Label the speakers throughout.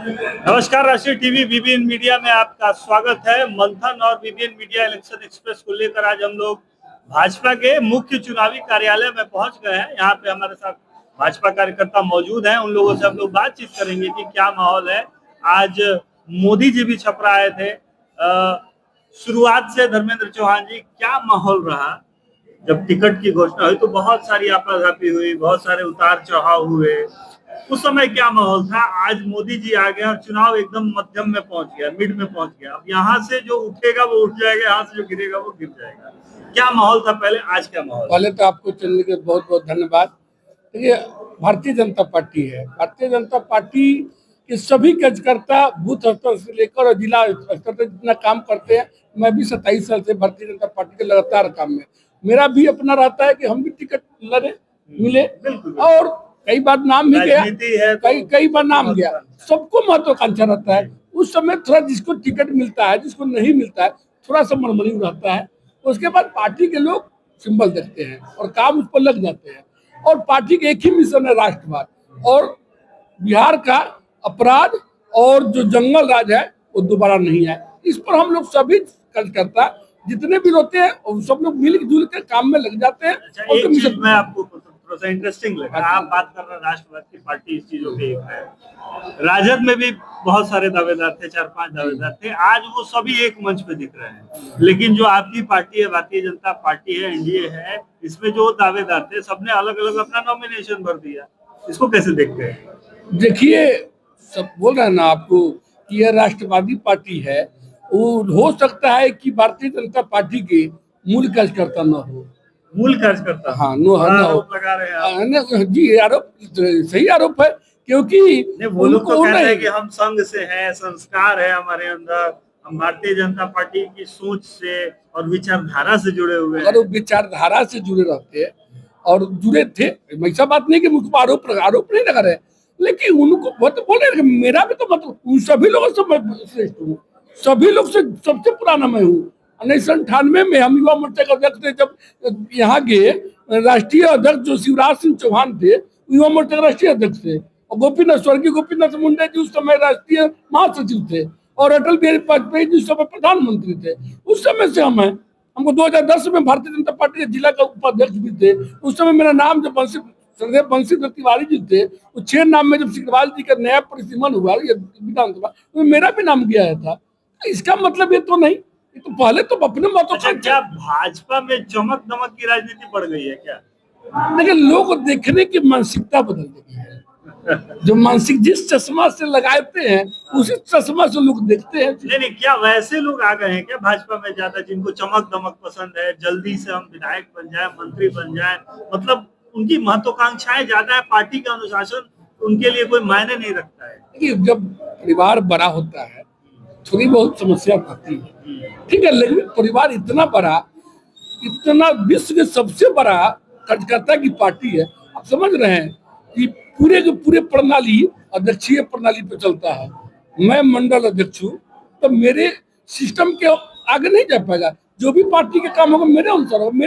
Speaker 1: नमस्कार, राष्ट्रीय TV BBN media में आपका स्वागत है। मंथन और बीबीएन मीडिया इलेक्शन एक्सप्रेस को लेकर आज हम लोग भाजपा के मुख्य चुनावी कार्यालय में पहुंच गए हैं। यहाँ पे हमारे साथ भाजपा कार्यकर्ता मौजूद हैं। उन लोगों से हम लोग बातचीत करेंगे कि क्या माहौल है। आज मोदी जी भी छपरा आए थे। शुरुआत से धर्मेंद्र चौहान जी, क्या माहौल रहा जब टिकट की घोषणा हुई? तो बहुत सारी आपाधापी हुई, बहुत सारे उतार चढ़ाव हुए। उस समय क्या माहौल था? आज मोदी जी आ गए और चुनाव एकदम मध्यम में पहुंच गया, मिड में पहुंच गया। अब यहाँ से जो उठेगा वो उठ जाएगा, यहाँ से जो गिरेगा वो गिर जाएगा। क्या माहौल था पहले, आज क्या माहौल?
Speaker 2: पहले तो आपको चलने के बहुत बहुत धन्यवाद। ये भारतीय जनता पार्टी है। भारतीय जनता पार्टी के सभी कार्यकर्ता बूथ स्तर से लेकर और जिला स्तर तक जितना काम करते हैं। मैं भी 27 साल से भारतीय जनता पार्टी के लगातार काम में, मेरा भी अपना रहता है कि हम भी टिकट लड़े, मिले, और कई बार नाम भी गया, कई बार नाम गया। सबको महत्वाकांक्षा रहता है। उस समय थोड़ा जिसको टिकट मिलता है, जिसको नहीं मिलता है, थोड़ा सा मरमरिंग रहता है। उसके बाद पार्टी के लोग सिंबल देखते हैं और काम उस पर लग जाते हैं। और पार्टी का एक ही मिशन है, राष्ट्रवाद। और बिहार का अपराध और जो जंगल राज है वो दोबारा नहीं है। इस पर हम लोग सभी कार्यकर्ता जितने भी होते हैं सब लोग मिलजुल के काम में लग जाते हैं।
Speaker 1: और एक चीज मैं आपको थोड़ा सा इंटरेस्टिंग लगा, आप बात कर रहे हैं राष्ट्रवाद की पार्टी इस चीजों पे एक है। राजद में भी बहुत सारे दावेदार थे, 4-5 दावेदार थे। आज वो सभी एक मंच पे दिख रहे हैं। लेकिन जो आपकी पार्टी है, भारतीय जनता पार्टी है, एनडीए है, इसमें जो दावेदार थे सबने अलग अलग अपना नॉमिनेशन भर दिया। इसको कैसे देखते हैं?
Speaker 2: देखिए, सब बोल रहे हैं ना आपको कि यह राष्ट्रवादी पार्टी है। हो सकता है कि भारतीय जनता पार्टी के मूल कार्यकर्ता न हो।
Speaker 1: मूल कार्यकर्ता?
Speaker 2: हाँ, नो
Speaker 1: आरोप लगा रहे हैं
Speaker 2: जी। आरोप सही आरोप है, क्योंकि
Speaker 1: वो लोग तो कहते हैं कि हम संघ से हैं, संस्कार है हमारे अंदर, हम भारतीय जनता पार्टी की सोच से और विचारधारा से जुड़े हुए हैं।
Speaker 2: अगर वो विचारधारा से जुड़े रहते और जुड़े थे, ऐसा बात नहीं कि मुझको आरोप नहीं लगा रहे, लेकिन उनको वो तो बोले मेरा भी तो मतलब उन सभी लोगों से मैं श्रेष्ठ हूँ। सभी लोग से सबसे पुराना मैं हूँ। 1998 में हम युवा मोर्चा के अध्यक्ष थे। जब यहाँ के राष्ट्रीय अध्यक्ष जो शिवराज सिंह चौहान थे, युवा मोर्चा के राष्ट्रीय अध्यक्ष थे। और गोपीनाथ, स्वर्गीय गोपीनाथ मुंडे जी उस समय राष्ट्रीय महासचिव थे। और अटल बिहारी वाजपेयी जी उस समय प्रधानमंत्री थे। उस समय से हम हैं। हमको 2010 में भारतीय जनता पार्टी के जिला का उपाध्यक्ष भी थे। उस समय मेरा नाम जब बंशीधर तिवारी जी थे, उस 6 नाम में जब सिग्रीवाल जी का नया परिसीमन हुआ विधानसभा, तो मेरा भी नाम गया था। इसका मतलब ये तो नहीं, तो पहले तो अपने मतों
Speaker 1: का। क्या भाजपा में चमक दमक की राजनीति बढ़ गई है क्या?
Speaker 2: लेकिन लोग देखने की मानसिकता बदल गई है। जो मानसिक जिस चश्मा से लगाते हैं उसी चश्मा से लोग देखते हैं।
Speaker 1: नहीं, क्या वैसे लोग आ गए हैं क्या भाजपा में ज्यादा, जिनको चमक दमक पसंद है, जल्दी से हम विधायक बन जाए, मंत्री बन जाए, मतलब उनकी महत्वाकांक्षाएं ज्यादा है, पार्टी का अनुशासन उनके लिए कोई मायने नहीं रखता है?
Speaker 2: जब परिवार बड़ा होता है थोड़ी बहुत समस्या आती है, ठीक है, लेकिन परिवार इतना बड़ा, इतना विश्व के सबसे बड़ा कार्यकर्ता की पार्टी है। आप समझ रहे हैं कि पूरे के पूरे प्रणाली अध्यक्षीय प्रणाली पे चलता है। मैं मंडल अध्यक्ष हूँ, तो मेरे सिस्टम के आगे नहीं जा पाएगा। जो भी पार्टी के काम होगा मेरे अनुसार होगा,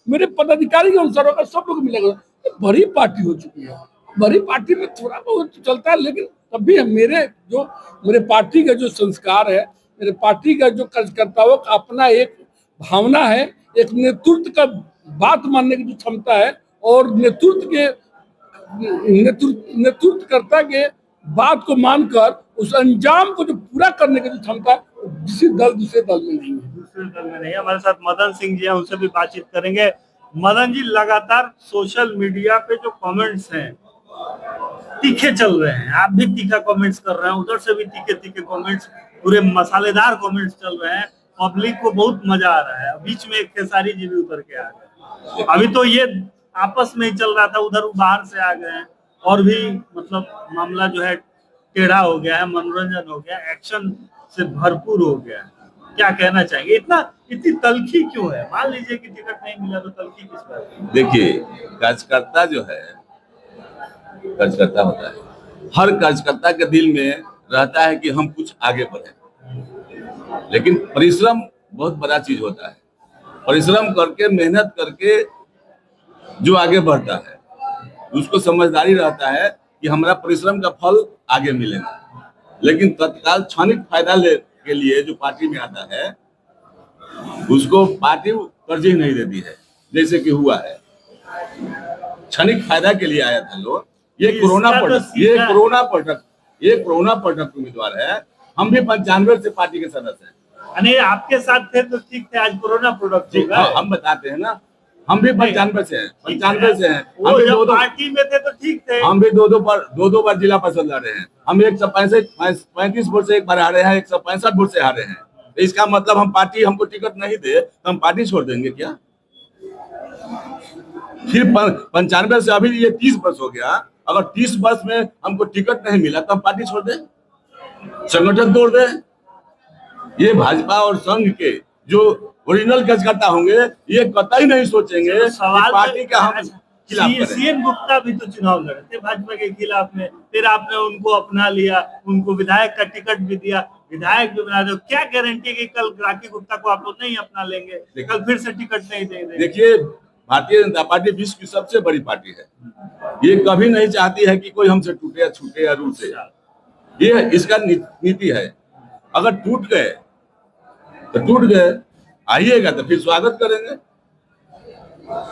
Speaker 2: मेरे पदाधिकारी के अनुसार होगा, सब लोग मिलेगा। तो बड़ी पार्टी हो चुकी है। बड़ी पार्टी में थोड़ा बहुत चलता है, लेकिन तब भी मेरे पार्टी का जो संस्कार है, मेरे पार्टी का जो कार्यकर्ताओं का अपना एक भावना है, एक नेतृत्व का बात मानने की जो क्षमता है, और नेतृत्वकर्ता के बात को मानकर उस अंजाम को जो पूरा करने की जो क्षमता है, दूसरे दल में नहीं है।
Speaker 1: दूसरे दल में नहीं है। हमारे साथ मदन सिंह जी हैं, उनसे भी बातचीत करेंगे। मदन जी, लगातार सोशल मीडिया पे जो कमेंट्स हैं तीखे चल रहे हैं, आप भी तीखा कमेंट्स कर रहे हैं, उधर से भी तीखे कमेंट्स, पूरे मसालेदार कमेंट्स चल रहे हैं। पब्लिक को बहुत मजा आ रहा है। बीच में एक खेसारी जी भी उतर के आ गए। अभी तो ये आपस में ही चल रहा था, उधर बाहर से आ गए हैं, और भी मतलब मामला जो है टेढ़ा हो गया है, मनोरंजन हो गया, एक्शन से भरपूर हो गया है। क्या कहना चाहेंगे? इतनी तलखी क्यों है? मान लीजिए कि टिकट नहीं मिला तो तलखी किस बात की?
Speaker 3: देखिए, कार्यकर्ता जो है कार्यकर्ता होता है, हर कार्यकर्ता के दिल में रहता है कि हम कुछ आगे बढ़े, लेकिन परिश्रम बहुत बड़ा चीज होता है। परिश्रम करके, मेहनत करके जो आगे बढ़ता है उसको समझदारी रहता है कि हमारा परिश्रम का फल आगे मिलेगा। लेकिन तत्काल क्षणिक फायदा के लिए जो पार्टी में आता है उसको पार्टी तरजीह नहीं देती है, जैसे कि हुआ है। क्षणिक फायदा के लिए आया था लोग। ये कोरोना पटक उम्मीदवार है। हम भी 95 से पार्टी के सदस्य हैं।
Speaker 1: यानी आपके साथ थे तो ठीक थे, आज कोरोना प्रोडक्ट हो गए।
Speaker 3: हम बताते हैं ना, हम भी 95 से हैं, 95 से हैं।
Speaker 1: वो जब पार्टी में थे तो ठीक थे।
Speaker 3: हम भी दो बार जिला परिषद लड़े हैं। हम 135 वोट से एक बार हारे हैं, 165 वोट से हारे हैं। तो इसका मतलब हम पार्टी हमको टिकट नहीं दे तो हम पार्टी छोड़ देंगे क्या? फिर 95 से अभी ये 30 वर्ष हो गया। अगर 30 वर्ष में हमको टिकट नहीं मिला तो हम पार्टी छोड़ दें, संगठन तोड़ दें? ये भाजपा और संघ के जो ओरिजिनल कार्यकर्ता होंगे ये कतई नहीं सोचेंगे कि पार्टी का हम खिलाफ करें।
Speaker 1: सीएन गुप्ता भी तो चुनाव लड़े थे भाजपा के खिलाफ में, फिर आपने उनको अपना लिया, उनको विधायक का टिकट भी दिया, विधायक भी बना दो। क्या गारंटी कि कल राखी गुप्ता को आप लोग नहीं अपना लेंगे, कल फिर से टिकट नहीं देंगे? देखिए,
Speaker 3: भारतीय जनता पार्टी विश्व की सबसे बड़ी पार्टी है। ये कभी नहीं चाहती है कि कोई हमसे टूटे या छूटे या रूठ से। ये इसका नीति है। अगर टूट गए तो टूट गए, आइएगा तो फिर स्वागत करेंगे,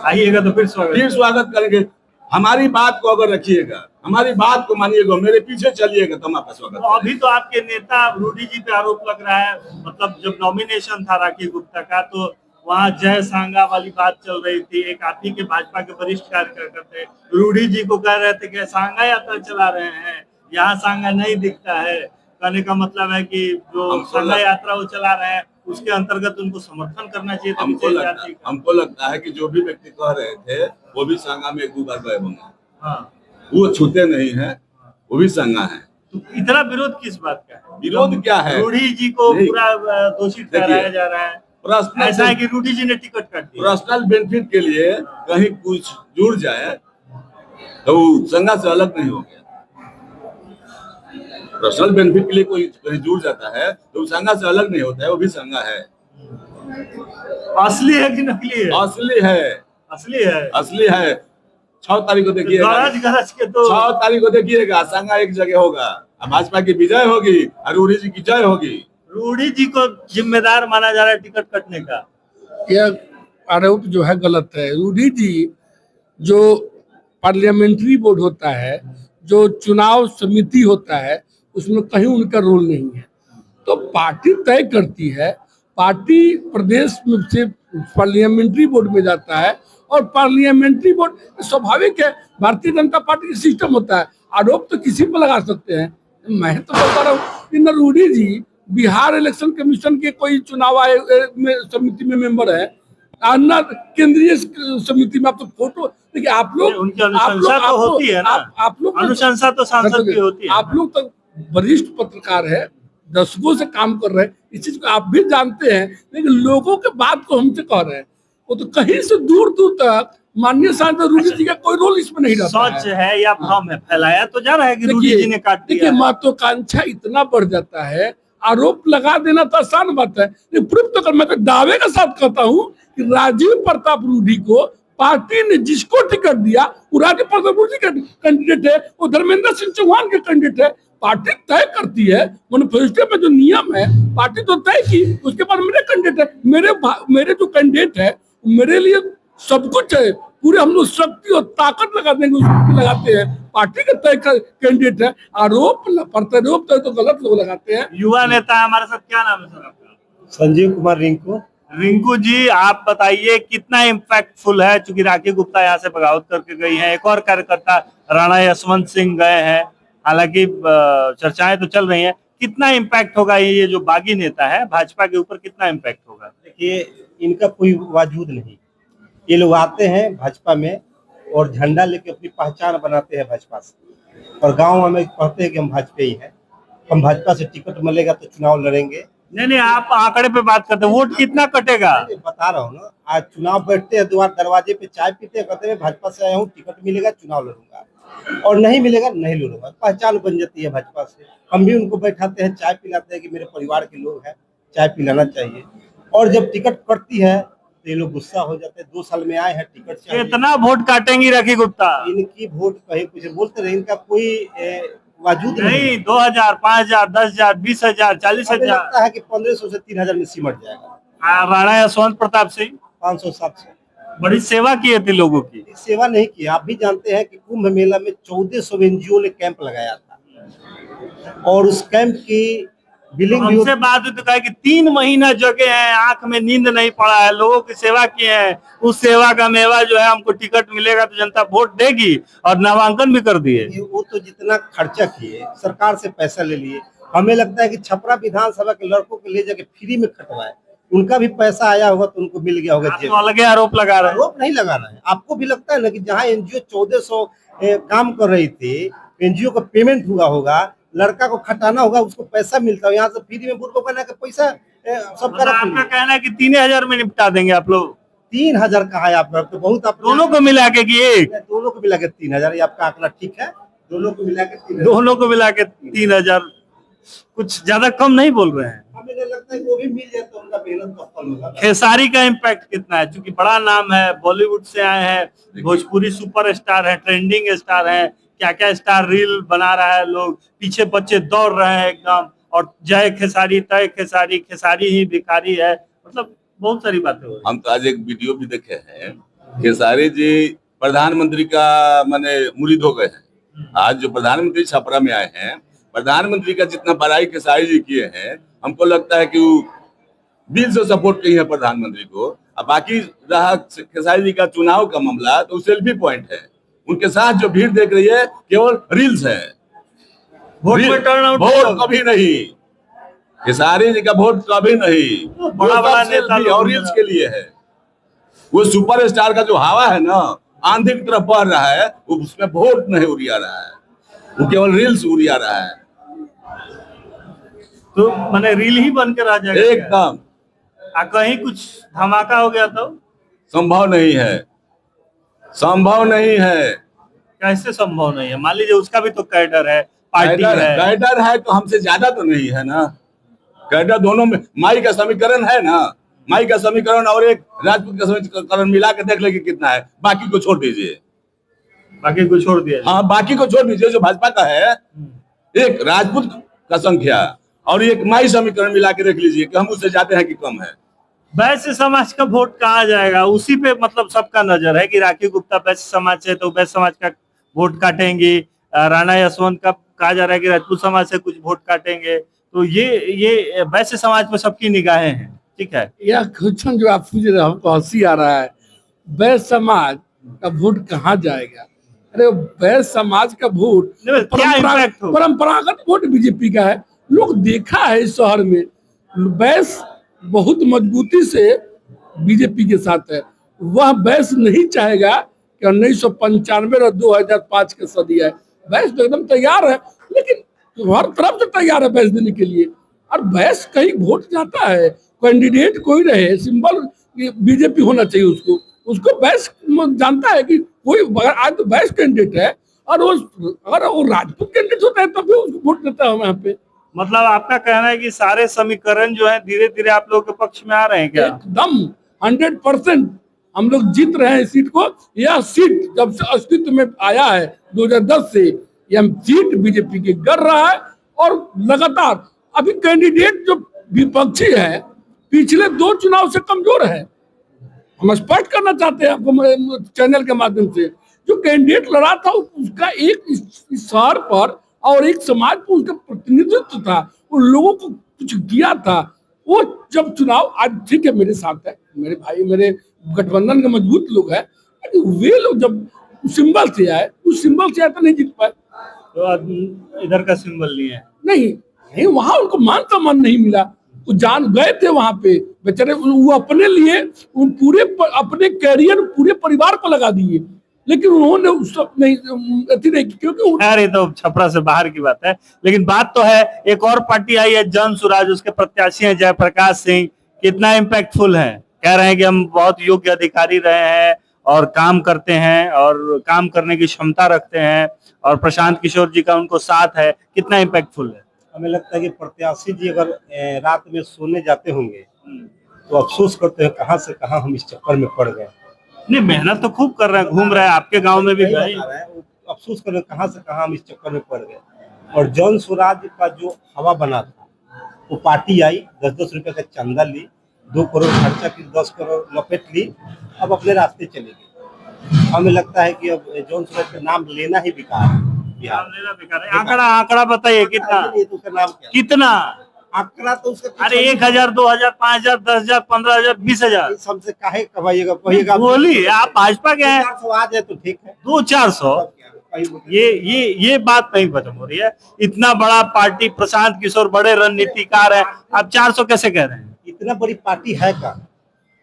Speaker 1: आइएगा तो फिर
Speaker 3: स्वागत करेंगे। हमारी बात को अगर रखिएगा, हमारी बात को मानिएगा, मेरे पीछे चलिएगा तो हम आपका स्वागत करेंगे।
Speaker 1: अभी तो आपके नेता रूडी जी पे आरोप लग रहा है, मतलब जब नॉमिनेशन था राखी गुप्ता का तो वहाँ जय सांगा वाली बात चल रही थी। एक आप ही के भाजपा के वरिष्ठ कार्यकर्ता रूडी जी को कह रहे थे कि सांगा यात्रा चला रहे हैं, यहाँ सांगा नहीं दिखता है। कहने का मतलब है कि जो सांगा यात्रा वो चला रहे हैं उसके अंतर्गत उनको समर्थन करना चाहिए।
Speaker 3: हमको लगता है कि जो भी व्यक्ति कह रहे थे वो भी सांगा में 1-2 बार गए होंगे।
Speaker 1: हाँ,
Speaker 3: वो छूते नहीं है, वो भी सांगा है।
Speaker 1: तो इतना विरोध किस बात का है?
Speaker 3: विरोध क्या है?
Speaker 1: रूडी जी को पूरा दोषी ठहराया जा रहा है। ऐसा है कि रूडी जी ने टिकट काट दिया
Speaker 3: पर्सनल बेनिफिट के लिए, कहीं कुछ जुड़ जाए तो संघा से अलग नहीं हो गया। पर्सनल बेनिफिट के लिए कोई कहीं जुड़ जाता है तो संघा से अलग नहीं होता है, वो भी संघा है।
Speaker 1: असली है कि नकली है?
Speaker 3: असली है,
Speaker 1: असली है,
Speaker 3: असली है। 6 तारीख को देखिएगा, 6 तारीख को देखिएगा, संघा एक जगह होगा, भाजपा की विजय होगी और रूडी जी की जय होगी।
Speaker 1: रूडी जी को जिम्मेदार माना जा रहा है टिकट कटने का।
Speaker 2: यह आरोप जो है गलत है। रूडी जी जो पार्लियामेंट्री बोर्ड होता है, जो चुनाव समिति होता है, उसमें कहीं उनका रोल नहीं है। तो पार्टी तय करती है, पार्टी प्रदेश में से पार्लियामेंट्री बोर्ड में जाता है और पार्लियामेंट्री बोर्ड स्वाभाविक है, भारतीय जनता पार्टी का सिस्टम होता है। आरोप तो किसी पर लगा सकते हैं। मैं तो बता रहा हूँ कि रूडी जी बिहार इलेक्शन कमीशन के कोई चुनाव आयोग में समिति में मेंबर है, अन्य केंद्रीय समिति में। आप तो फोटो देखिए, आप लोग
Speaker 1: उनकी अनुशंसा तो होती है ना,
Speaker 2: आप लोग
Speaker 1: अनुशंसा तो सांसद की होती है।
Speaker 2: आप लोग तो वरिष्ठ पत्रकार है, दशकों से काम कर रहे हैं, इस चीज को आप भी जानते हैं। लेकिन लोगों के बात को हमसे कह रहे हैं, वो तो कहीं से दूर दूर तक माननीय सांसद रूडी जी का कोई रोल इसमें नहीं रहता
Speaker 1: सच है या भ्रम है? फैलाया तो जा रहा है कि रूडी जी ने काट दिया।
Speaker 2: देखिए, महत्वाकांक्षा इतना बढ़ जाता है, आरोप लगा देना तो आसान बात है, प्रूफ तो कर। मैं तो दावे के साथ कहता हूँ कि राजीव प्रताप रूडी को पार्टी ने जिसको टिकट दिया वो राजीव प्रताप रूडी का कैंडिडेट है, वो धर्मेंद्र सिंह चौहान के कैंडिडेट है। पार्टी तय करती है, मैनिफेस्टो में जो नियम है पार्टी तो तय की, उसके बाद मेरे कैंडिडेट है, मेरे जो कैंडिडेट है मेरे लिए सब कुछ है। पूरे हम लोग शक्ति और ताकत लगा देंगे, उसको लगाते हैं। पार्टी का तय कैंडिडेट है, आरोप प्रत्यारोप तो गलत लोग लगाते हैं।
Speaker 1: युवा नेता हमारे साथ, क्या नाम है सर आपका?
Speaker 4: संजीव कुमार रिंकू।
Speaker 1: रिंकू जी, आप बताइए कितना इम्पैक्टफुल है, चूंकि राखी गुप्ता यहाँ से बगावत करके गई हैं, एक और कार्यकर्ता राणा यशवंत सिंह गए हैं, हालांकि चर्चाएं तो चल रही हैं, कितना इम्पैक्ट होगा ये जो बागी नेता है भाजपा के ऊपर, कितना इम्पैक्ट होगा?
Speaker 4: देखिए, इनका कोई वजूद नहीं। ये लोग आते हैं भाजपा में और झंडा लेके अपनी पहचान बनाते हैं भाजपा से, और गांव में कहते हैं कि हम भाजपा ही हैं, हम भाजपा से टिकट मिलेगा तो चुनाव लड़ेंगे।
Speaker 1: नहीं, आप आंकड़े पे बात करते हैं, वोट कितना कटेगा?
Speaker 4: बता रहा हूँ ना, आज चुनाव बैठते हैं, दरवाजे पे चाय पीते हैं, कहते हैं भाजपा से आया हूँ, टिकट मिलेगा चुनाव लड़ूंगा, और नहीं मिलेगा नहीं लड़ूंगा। पहचान बन जाती है भाजपा से। हम भी उनको बैठाते हैं, चाय पिलाते हैं कि मेरे परिवार के लोग हैं, चाय पिलाना चाहिए। और जब टिकट कटती है तो ये लोग गुस्सा हो जाते हैं। 2 साल में आए हैं, टिकट चाहिए।
Speaker 1: कितना वोट काटेंगी राखी गुप्ता?
Speaker 4: इनकी वोट कहीं कुछ बोलते रहे, इनका कोई वाजूद
Speaker 1: नहीं 2000, 5000, 10,000, 20,000,
Speaker 4: हमें
Speaker 1: 40,000।
Speaker 4: लगता है कि 1500 से 3000 में सिमट जाएगा।
Speaker 1: राणा यशवंत प्रताप सिंह
Speaker 4: 500-700
Speaker 1: बड़ी सेवा की थी लोगों की।
Speaker 4: सेवा नहीं की। आप भी जानते हैं कि कुंभ मेला में 1400 एनजीओ ने कैंप लगाया था और उस कैंप की बिलिंग भी
Speaker 1: हमसे बात हुई तो कहा कि 3 महीना जगे हैं, आंख में नींद नहीं पड़ा है, लोगों की सेवा किए हैं, उस सेवा का मेवा जो है हमको टिकट मिलेगा तो जनता वोट देगी, और नामांकन भी कर दिए।
Speaker 4: वो तो जितना खर्चा किए, सरकार से पैसा ले लिए। हमें लगता है कि छपरा विधानसभा के लड़कों को ले जाके फ्री में खटवाए, उनका भी पैसा आया होगा तो उनको मिल गया होगा।
Speaker 1: आप तो अलग आरोप लगा रहे हैं।
Speaker 4: आरोप नहीं लगा रहे हैं। आपको भी लगता है ना कि जहाँ एनजीओ 1400 काम कर रही थी, एनजीओ का पेमेंट हुआ होगा, लड़का को खटाना होगा, उसको पैसा मिलता है, यहाँ से फ्री में बुर्को बना के पैसा सबका रख
Speaker 1: आपका कहना है कि 3,000 में निपटा देंगे आप लोग?
Speaker 4: 3000 कहा है आपका, तो बहुत आप
Speaker 1: दोनों को मिला के कि एक?
Speaker 4: दोनों को मिला के 3000, ये आपका आंकड़ा ठीक है। दोनों को मिला के 3000,
Speaker 1: दोनों को मिला के 3,000, कुछ ज्यादा कम नहीं बोल रहे हैं।
Speaker 4: हमें लगता है कि वो भी मिल जाए तो उनका मेहनत का फल होगा।
Speaker 1: खेसारी का इम्पैक्ट कितना है? क्योंकि बड़ा नाम है, बॉलीवुड से आए हैं, भोजपुरी सुपरस्टार है, ट्रेंडिंग स्टार है, क्या क्या स्टार रील बना रहा है, लोग पीछे बच्चे दौड़ रहे हैं एकदम, और जय खेसारी तय खेसारी, खेसारी ही भिखारी है, मतलब बहुत सारी बातें हो रही हैं।
Speaker 3: हम तो आज एक वीडियो भी देखे हैं, खेसारी जी प्रधानमंत्री का माने मुरीद हो गए हैं। आज जो प्रधानमंत्री छपरा में आए हैं, प्रधानमंत्री का जितना बड़ाई खेसारी जी किए हैं, हमको लगता है कि वो दिल से सपोर्ट की है प्रधानमंत्री को। अब बाकी रहा खेसारी जी का चुनाव का मामला, तो सेल्फी पॉइंट है। उनके साथ जो भीड़ देख रही है केवल रील्स है,
Speaker 1: वोट में टर्नआउट
Speaker 3: वोट कभी नहीं। खेसारी जी का वोट कभी नहीं,
Speaker 1: बड़ा बड़ा नेता लोग
Speaker 3: और रील्स के लिए है। वो सुपरस्टार का जो हवा है ना, आंधी की तरफ बढ़ रहा है, वो उसमें वोट नहीं उड़िया रहा है, वो केवल रील्स उड़िया रहा है।
Speaker 1: तो मैंने रील ही बन के रह जाएगा
Speaker 3: एकदम
Speaker 1: कहीं कुछ धमाका हो गया तो?
Speaker 3: संभव नहीं है, संभव नहीं है।
Speaker 1: कैसे संभव नहीं है? मान लीजिए उसका भी तो कैडर है, पार्टी है।
Speaker 3: कैडर है तो हमसे ज्यादा तो नहीं है ना। कैडर दोनों में माई का समीकरण है ना, माई का समीकरण और एक राजपूत का समीकरण मिला के देख लेंगे कितना है, बाकी को छोड़ दीजिए।
Speaker 1: बाकी को छोड़ दिया?
Speaker 3: हाँ, बाकी को छोड़ दीजिए। जो भाजपा का है, एक राजपूत का संख्या और एक माई समीकरण मिला के देख लीजिए कि हम उससे ज्यादा है कि कम है।
Speaker 1: वैश्य समाज का वोट कहाँ जाएगा? उसी पे मतलब सबका नजर है कि राखी गुप्ता वैश्य समाज से, तो वैश्य समाज का वोट काटेंगे। राणा यशवंत का कहा जा रहा है कि राजपूत समाज से कुछ वोट काटेंगे। तो ये वैश्य समाज पे सबकी निगाहें हैं। ठीक है,
Speaker 2: यह क्वेश्चन जो आप पूछ रहे हैं, हमको हंसी आ रहा है। वैश्य समाज का वोट कहाँ जाएगा? अरे वैश्य समाज का वोट
Speaker 1: क्या इम्पैक्ट होगा?
Speaker 2: परंपरागत वोट बीजेपी का है। लोग देखा है इस शहर में वैश्य बहुत मजबूती से बीजेपी के साथ है। वह वैश्य नहीं चाहेगा कि 1995 और 2005 के सदी है। वैश्य तो एकदम तैयार है, लेकिन हर तरफ से तैयार है वैश्य देने के लिए। और वैश्य कहीं वोट जाता है, कैंडिडेट कोई रहे, सिंबल बीजेपी होना चाहिए उसको वैश्य जानता है कि कोई आज तो वैश्य कैंडिडेट है, और अगर वो राजपूत कैंडिडेट होता है तब भी उसको वोट देता है वहाँ पे।
Speaker 1: मतलब आपका कहना है कि सारे समीकरण जो है धीरे धीरे आप लोगों के पक्ष में आ रहे हैं क्या?
Speaker 2: एकदम 100% हम लोग जीत रहे हैं सीट को। यह सीट जब से अस्तित्व में आया है 2010 से, यह सीट बीजेपी की कर रहा है। और लगातार अभी कैंडिडेट जो विपक्षी है पिछले 2 चुनाव से कमजोर है। हम स्पष्ट करना चाहते हैं आपको चैनल के माध्यम से, जो कैंडिडेट लड़ा था उसका एक शहर पर और एक समाज पर उसका प्रतिनिधित्व था, उन लोगों को कुछ किया था। वो जब चुनाव आज ठीक है मेरे साथ है, मेरे भाई, मेरे गठबंधन के मजबूत लोग हैं, वे लोग जब सिंबल से आए, उस सिंबल से आए तो नहीं जीत पाए।
Speaker 1: तो इधर का सिंबल नहीं है?
Speaker 2: नहीं, वहां उनको मान सम्मान नहीं मिला। वो जान गए थे वहां पे बेचारे, वो अपने लिए पूरे अपने कैरियर पूरे परिवार को लगा दिए, लेकिन उन्होंने उस सब नहीं क्योंकि
Speaker 1: खैर ये तो छपरा से बाहर की बात है। लेकिन बात तो है, एक और पार्टी आई है जन सुराज, उसके प्रत्याशी हैं जयप्रकाश सिंह। कितना इम्पैक्टफुल है? कह रहे हैं कि हम बहुत योग्य अधिकारी रहे हैं और काम करते हैं और काम करने की क्षमता रखते हैं, और प्रशांत किशोर जी का उनको साथ है। कितना इम्पैक्टफुल है?
Speaker 4: हमें लगता है कि प्रत्याशी जी अगर रात में सोने जाते होंगे तो अफसोस करते हैं कहां से कहां हम इस चक्कर में पड़ गए।
Speaker 1: नहीं, मेहनत तो खूब कर रहे हैं, घूम रहे हैं, आपके गांव में भी गए।
Speaker 4: अफसोस कर रहे हैं कहां से कहां हम इस चक्कर में पड़ गए। और जन स्वराज का जो हवा बना था, वो पार्टी आई 10-10 रुपए का चंदा ली, 2 करोड़ खर्चा की, 10 करोड़ लपेट ली, अब अपने रास्ते चले गए। हमें लगता है कि अब जन स्वराज का नाम लेना ही बेकार है बिहार में।
Speaker 1: आंकड़ा बताइए कितना,
Speaker 4: ये तो उसका नाम क्या है?
Speaker 1: कितना?
Speaker 4: आंकड़ा तो उसका कुछ
Speaker 1: अरे
Speaker 4: नहीं।
Speaker 1: 1,000, 2,000, 5,000, 10,000, 15,000, 20,000।
Speaker 4: इस हमसे काहे कहिएगा
Speaker 1: बोलिए, आप भाजपा के हैं।
Speaker 4: 400 आ जाए तो ठीक है।
Speaker 1: 200-400, ये बात नहीं खत्म हो रही है। इतना बड़ा पार्टी, प्रशांत किशोर बड़े रणनीतिकार है, आप 400 कैसे कह रहे हैं?
Speaker 4: इतना बड़ी पार्टी है का?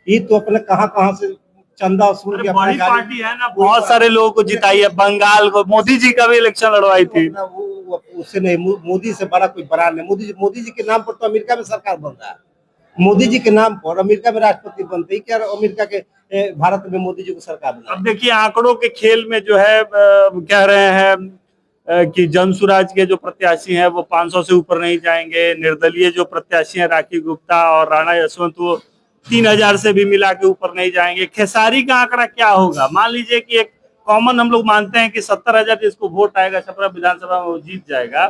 Speaker 4: ये तो अपने कहाँ से चंदा वसूल के
Speaker 1: बड़ी पार्टी है ना, बहुत सारे लोगों को जिताई है। बंगाल को मोदी जी का भी इलेक्शन लड़वाई थी।
Speaker 4: उससे नहीं, मोदी से बड़ा कोई बड़ा नहीं। मोदी जी के नाम पर तो अमेरिका में सरकार बन रहा है। मोदी जी के नाम पर अमेरिका में राष्ट्रपति बनते ही क्या, अमेरिका के भारत में मोदी जी को सरकार बना।
Speaker 1: अब देखिए, आंकड़ों के खेल में जो है कह रहे हैं कि जनसुराज के जो प्रत्याशी हैं वो 500 से ऊपर नहीं जाएंगे। निर्दलीय जो प्रत्याशी हैं राखी गुप्ता और राणा यशवंत, वो 3,000 से भी मिला के ऊपर नहीं जाएंगे। खेसारी का आंकड़ा क्या होगा? मान लीजिए कि एक कॉमन हम लोग मानते हैं कि 70,000 जिसको वोट आएगा छपरा विधानसभा में वो जीत जाएगा।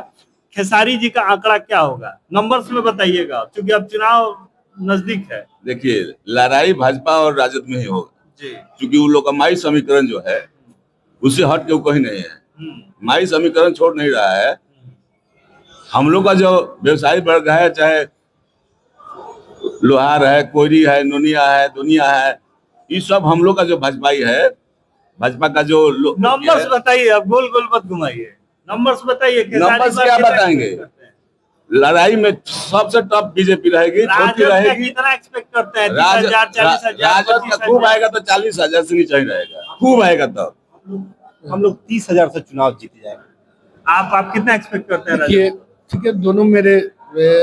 Speaker 1: खेसारी जी का आंकड़ा क्या होगा? नंबर्स में बताइएगा, क्योंकि अब चुनाव नजदीक है।
Speaker 3: देखिए, लड़ाई भाजपा और राजद में ही होगा
Speaker 1: जी,
Speaker 3: क्योंकि उन लोग का माई समीकरण जो है उससे हट के वो कहीं नहीं है। माई समीकरण छोड़ नहीं रहा है। हम लोग का जो व्यवसायी वर्ग है, चाहे लोहार है, कोयरी है, नोनिया है, दुनिया है, ये सब हम लोग का जो भाजपाई है, भाजपा का जो
Speaker 1: नंबर्स बताइए, अब गोल गोल मत घुमाइए, नंबर्स बताइए।
Speaker 3: नंबर्स क्या बताएंगे? लड़ाई में सबसे टफ बीजेपी रहेगी, छोटी रहेगी।
Speaker 1: कितना एक्सपेक्ट करते हैं? 30,000, 40,000,
Speaker 3: राजद का खूब आएगा तो 40,000 से नीचे ही रहेगा, खूब आएगा तो
Speaker 4: हम लोग 30,000 से चुनाव जीत जाएंगे।
Speaker 1: आप कितना एक्सपेक्ट करते हैं?
Speaker 2: ठीक है, दोनों मेरे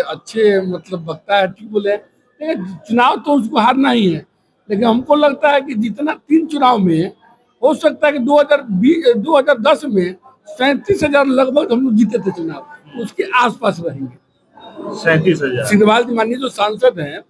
Speaker 2: अच्छे मतलब वक्ता है, ठीक बोले। लेकिन चुनाव तो उसको हारना ही है, लेकिन हमको लगता है कि जितना 3 चुनाव में हो सकता है कि 2010 में 37,000 लगभग हम लोग जीते थे चुनाव, उसके आसपास रहेंगे।
Speaker 1: 37,000
Speaker 2: सिग्रीवाल जी माननीय जो सांसद हैं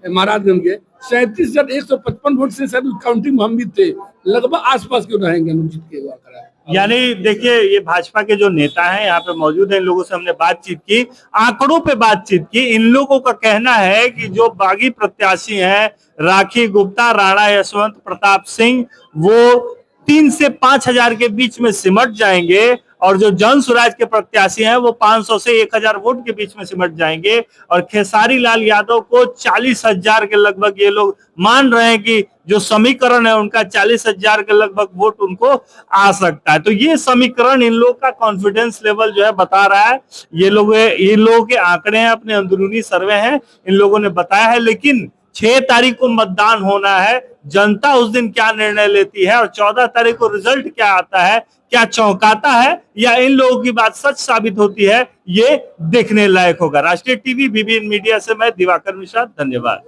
Speaker 2: महाराजगंज के, 37,155 वोट से शायद काउंटिंग हम भी थे, लगभग आसपास क्यों रहेंगे हम जीत के।
Speaker 1: यानी देखिए, ये भाजपा के जो नेता हैं यहाँ पे मौजूद हैं, इन लोगों से हमने बातचीत की, आंकड़ों पे बातचीत की। इन लोगों का कहना है कि जो बागी प्रत्याशी हैं, राखी गुप्ता, राणा यशवंत, प्रताप सिंह, वो 3 से 5,000 के बीच में सिमट जाएंगे, और जो जन स्वराज के प्रत्याशी हैं वो 500 से 1,000 वोट के बीच में सिमट जाएंगे। और खेसारी लाल यादव को 40,000 के लगभग ये लोग मान रहे हैं कि जो समीकरण है उनका 40,000 के लगभग वोट उनको आ सकता है। तो ये समीकरण इन लोग का कॉन्फिडेंस लेवल जो है बता रहा है। ये लोगों के आंकड़े हैं, अपने अंदरूनी सर्वे हैं, इन लोगों ने बताया है। लेकिन 6 तारीख को मतदान होना है, जनता उस दिन क्या निर्णय लेती है और 14 तारीख को रिजल्ट क्या आता है, क्या चौंकाता है या इन लोगों की बात सच साबित होती है, ये देखने लायक होगा। राष्ट्रीय टीवी बीबीएन मीडिया से मैं दिवाकर मिश्रा, धन्यवाद।